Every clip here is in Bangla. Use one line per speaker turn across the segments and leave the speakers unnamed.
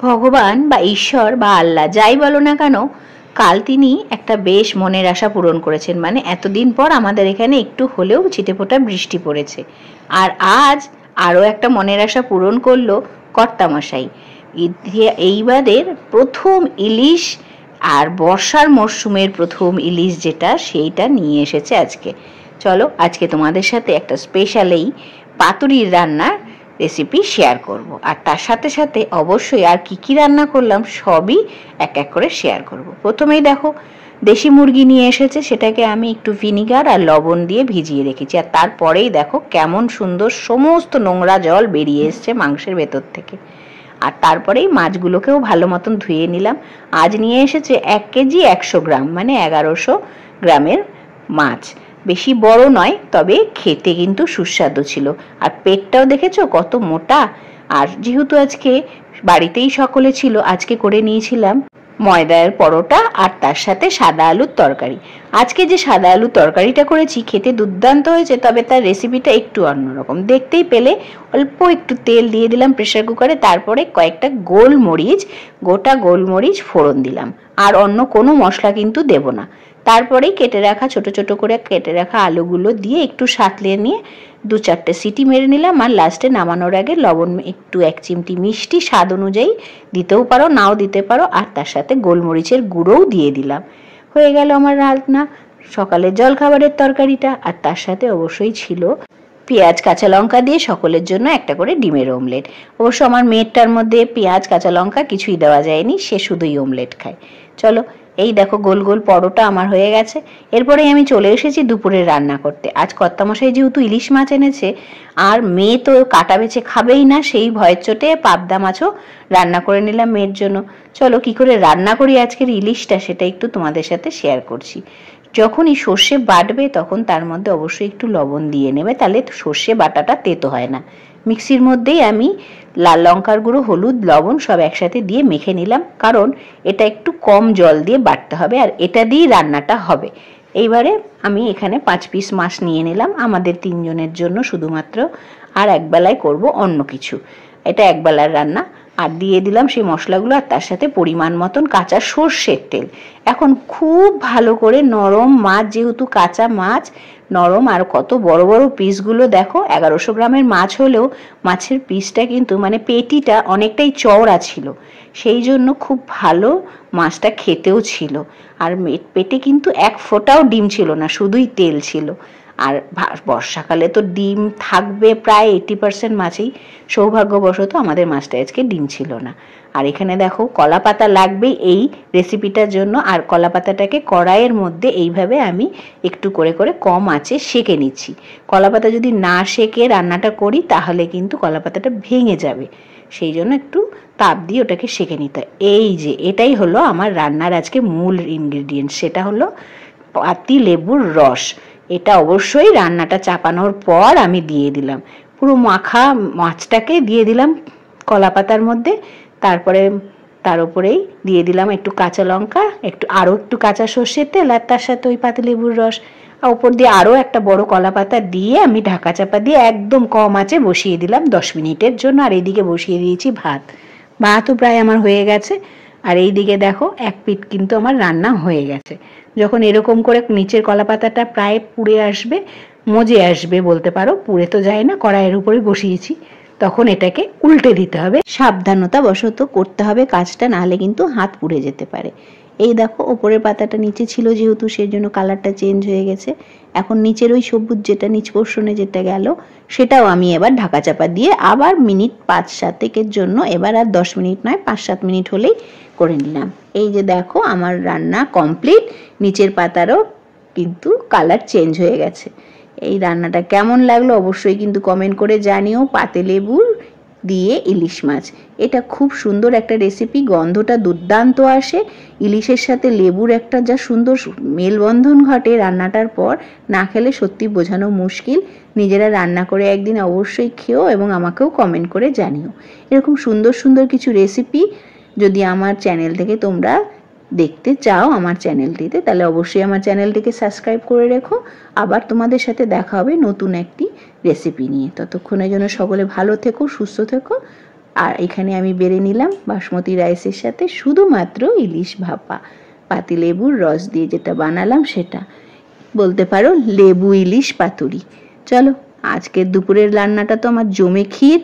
ভগবান বা ঈশ্বর বা আল্লাহ যাই বলো না কেন, কাল তিনি একটা বেশ মনের আশা পূরণ করেছেন। মানে এতদিন পর আমাদের এখানে একটু হলেও ছিটেফোঁটা বৃষ্টি পড়েছে। আর আজ আরও একটা মনের আশা পূরণ করলো কর্তামশাই। এইবারের প্রথম ইলিশ আর বর্ষার মরশুমের প্রথম ইলিশ যেটা, সেইটা নিয়ে এসেছে আজকে। চলো আজকে তোমাদের সাথে একটা স্পেশাল এই পাতুরির রান্নার রেসিপি শেয়ার করব। আর তার সাথে সাথে অবশ্যই আর কি রান্না করলাম সবই এক এক করে শেয়ার করব। প্রথমেই দেখো দেশি মুরগি নিয়ে এসেছে, সেটাকে আমি একটু ভিনিগার আর লবণ দিয়ে ভিজিয়ে রেখেছি। আর তারপরেই দেখো কেমন সুন্দর সমস্ত নোংরা জল বেরিয়ে এসছে মাংসের ভেতর থেকে। আর তারপরেই মাছগুলোকেও ভালো মতন ধুয়ে নিলাম। আজ নিয়ে এসেছে 1 কেজি 100 গ্রাম, মানে 1100 গ্রামের মাছ। বেশি বড় নয়, তবে খেতে কিন্তু সুস্বাদু ছিল। আর পেটটাও দেখেছো কত মোটা। আর যেহেতু আজকে বাড়িতেই সকলে ছিল, আজকে করে নিয়েছিলাম ময়দার পরোটা আর তার সাথে সাদা আলুর তরকারি। আজকে যে সাদা আলুর তরকারিটা করেছি খেতে দুর্দান্ত হয়েছে, তবে তার রেসিপিটা একটু অন্যরকম। দেখতেই পেলে অল্প একটু তেল দিয়ে দিলাম প্রেসার কুকারে, তারপরে কয়েকটা গোটা গোলমরিচ ফোড়ন দিলাম। আর অন্য কোনো মশলা কিন্তু দেব না। তারপরেই ছোট ছোট করে কেটে রাখা আলুগুলো দিয়ে একটু সাঁতলে নিয়ে 2-4টে সিটি মেরে নিলাম। আর লাস্টে নামানোর আগে লবণ একটু 1 চিমটি মিষ্টি স্বাদ অনুযায়ী দিতেও পারো, নাও দিতে পারো। আর তার সাথে গোলমরিচের গুঁড়োও দিয়ে দিলাম। হয়ে গেল আমার রান্না, সকালের জলখাবারের তরকারিটা। আর তার সাথে অবশ্যই ছিল পেঁয়াজ কাঁচা লঙ্কা দিয়ে সকলের জন্য একটা করে ডিমের অমলেট। অবশ্য আমার মেয়েটার মধ্যে পেঁয়াজ কাঁচা লঙ্কা কিছুই দেওয়া যায়নি, সে শুধুই অমলেট খায়। চলো এই দেখো গোল গোল পরোটা আমার হয়ে গেছে। এরপরে আমি চলে এসেছি দুপুরে রান্না করতে। আজ কর্তামশাই যেহেতু ইলিশ মাছ এনেছে, আর মেয়ে তো কাটা বেছে খাবেই না, সেই ভয়ের চোটে পাবদা মাছও রান্না করে নিলাম মেয়ের জন্য। চলো কি করে রান্না করি আজকের ইলিশটা, সেটা একটু তোমাদের সাথে শেয়ার করছি। যখনই সর্ষে বাটবে তখন তার মধ্যে অবশ্যই একটু লবণ দিয়ে নেবে, তাহলে সর্ষে বাটাটা তেতো হয় না। মিক্সির মধ্যেই আমি লাল লঙ্কার গুঁড়ো, হলুদ, লবণ সব একসাথে দিয়ে মেখে নিলাম, কারণ এটা একটু কম জল দিয়ে বাটতে হবে আর এটা দিয়েই রান্নাটা হবে। এইবারে আমি এখানে 5 পিস মাছ নিয়ে নিলাম আমাদের 3 জনের জন্য শুধুমাত্র। আর একবেলায় করব অন্য কিছু, এটা একবেলার রান্না। আর দিয়ে দিলাম সেই মশলাগুলো, আর তার সাথে পরিমাণ মতন কাঁচা সর্ষের তেল। এখন খুব ভালো করে নরম মাছ, যেহেতু কাঁচা মাছ নরম, আর কত বড় বড় পিসগুলো দেখো। 1100 গ্রামের মাছ হলেও মাছের পিসটা কিন্তু মানে পেটিটা অনেকটাই চওড়া ছিল, সেই জন্য খুব ভালো মাছটা খেতেও ছিল। আর পেটে কিন্তু 1 ফোঁটাও ডিম ছিল না, শুধুই তেল ছিল। আর বর্ষাকালে তো ডিম থাকবে প্রায় 80% মাছেই। সৌভাগ্যবশত আমাদের মাছটা আজকে ডিম ছিল না। আর এখানে দেখো কলা পাতা লাগবে এই রেসিপিটার জন্য। আর কলা পাতাটাকে কড়াইয়ের মধ্যে এইভাবে আমি একটু করে করে কম আঁচে সেঁকে নিচ্ছি। কলা পাতা যদি না সেঁকে রান্নাটা করি তাহলে কিন্তু কলা পাতাটা ভেঙে যাবে, সেই জন্য একটু তাপ দিয়ে ওটাকে সেঁকে নিতে হয়। এই যে এটাই হলো আমার রান্নার আজকে মূল ইনগ্রেডিয়েন্ট, সেটা হলো পাতি লেবুর রস। এটা অবশ্যই রান্নাটা চাপানোর পর আমি দিয়ে দিলাম। পুরো মাখা মাছটাকে দিয়ে দিলাম কলা পাতার মধ্যে। তারপরে তার উপরেই দিয়ে দিলাম একটু কাঁচা লঙ্কা, আরও একটু কাঁচা সর্ষের তেল, আর তার সাথে ওই পাতিলেবুর রস। আর উপর দিয়ে আরও একটা বড় কলা পাতা দিয়ে আমি ঢাকা চাপা দিয়ে একদম কম আঁচে বসিয়ে দিলাম 10 মিনিটের জন্য। আর এইদিকে বসিয়ে দিয়েছি ভাতও প্রায় আমার হয়ে গেছে। আর এই দিকে দেখো 1 পিঠ কিন্তু আমার রান্না হয়ে গেছে। যখন এরকম করে নিচের কলা পাতাটা প্রায় পুড়ে আসবে, মজে আসবে বলতে পারো, পুড়ে তো যায় না, কড়াইয়ের উপরে বসিয়েছি, তখন এটাকে উল্টে দিতে হবে। সাবধানতা বশত করতে হবে কাজটা, নাহলে কিন্তু হাত পুড়ে যেতে পারে। এই দেখো ওপরের পাতাটা নিচে ছিল যেহেতু, সেই জন্য কালারটা চেঞ্জ হয়ে গেছে। এখন নিচের ওই সবুজ যেটা নিচ পোর্শনে যেটা গেল, সেটাও আমি এবার ঢাকা চাপা দিয়ে আবার মিনিট 5-7 জন্য, এবার আর 10 মিনিট নয় 5-7 মিনিট হলেই করে নিলাম। এই যে দেখো আমার রান্না কমপ্লিট, নিচের পাতারও কিন্তু কালার চেঞ্জ হয়ে গেছে। এই রান্নাটা কেমন লাগলো অবশ্যই কিন্তু কমেন্ট করে জানিও। পাতিলেবুর দিয়ে ইলিশ মাছ, এটা খুব সুন্দর একটা রেসিপি, গন্ধটা দুর্দান্ত আসে। ইলিশের সাথে লেবুর একটা যা সুন্দর মেলবন্ধন ঘটে রান্নাটার পর, না খেলে সত্যি বোঝানো মুশকিল। নিজেরা রান্না করে একদিন অবশ্যই খেও এবং আমাকেও কমেন্ট করে জানিও। এরকম সুন্দর সুন্দর কিছু রেসিপি যদি আমার চ্যানেল থেকে তোমরা দেখতে চাও আমার চ্যানেলটিতে, তাহলে অবশ্যই আমার চ্যানেলটিকে সাবস্ক্রাইব করে রেখো। আবার তোমাদের সাথে দেখা হবে নতুন একটি রেসিপি নিয়ে। ততক্ষণের জন্য সকলে ভালো থেকো, সুস্থ থেকো, আর এখানে আমি বেড়ে নিলাম বাসমতি রাইসের সাথে শুধুমাত্র ইলিশ ভাপা, পাতিলেবুর রস দিয়ে যেটা বানালাম সেটা, বলতে পারো লেবু ইলিশ পাতুরি। চলো, আজকের দুপুরের রান্নাটা তো আমার জমে ক্ষীর।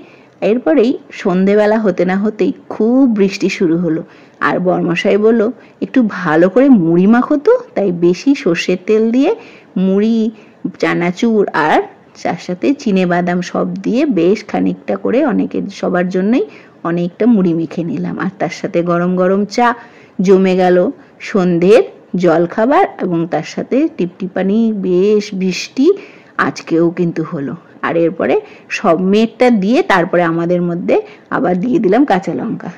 এরপরেই সন্ধেবেলা হতে না হতেই খুব বৃষ্টি শুরু হলো, আর বর্মশাই বলল একটু ভালো করে মুড়ি মাখো তো, তাই বেশি সর্ষের তেল দিয়ে মুড়ি, চানাচুর আর তার সাথে চিনেবাদাম সব দিয়ে বেশ খানিকটা করে সবার জন্যই অনেকটা মুড়ি মেখে নিলাম। আর তার সাথে গরম গরম চা, জমে গেল সন্ধ্যের জলখাবার, এবং তার সাথে টিপটিপানি বেশ বৃষ্টি আজকেও কিন্তু হলো। আর এরপরে সব মেঘটা দিয়ে তারপরে আমাদের মধ্যে আবার দিয়ে দিলাম কাঁচা লঙ্কা।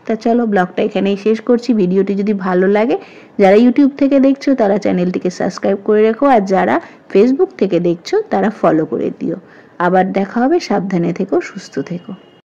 তা চলো, ব্লগটা এখানেই শেষ করছি। ভিডিওটি যদি ভালো লাগে, যারা ইউটিউব থেকে দেখছো তারা চ্যানেলটিকে সাবস্ক্রাইব করে রেখো, আর যারা ফেসবুক থেকে দেখছো তারা ফলো করে দিও। আবার দেখা হবে, সাবধানে থেকো, সুস্থ থেকো।